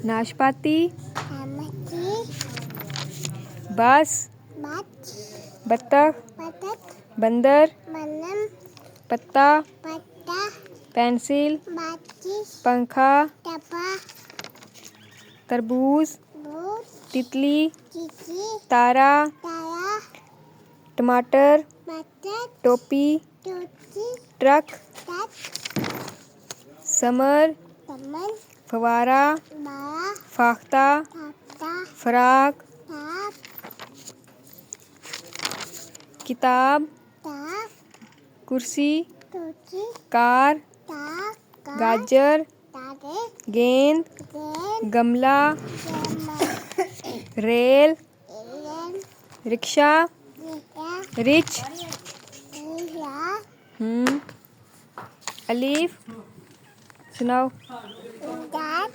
नाशपाती, मच्छी, बांस, बाज, बत्तख, बतख, बंदर, बनम, पत्ता, पत्ता, पेंसिल, बाजी, पंखा, टपा, तरबूज, बूट, तितली, चिची, तारा, तारा, टमाटर, बतख, टोपी, टोटी, ट्रक, टक, समर, तमन, फवारा, बारा, फाख्ता, थापता, फराक, ताप, किताब, ताप, कुर्सी, टोटी, कार, ताक, गाजर, तागे, गेंद, गेंद, गमला, गेमा, रेल, एलियन, रिक्शा, रिया, रिच, रिया, अलीफ। सुनाओ। डैड,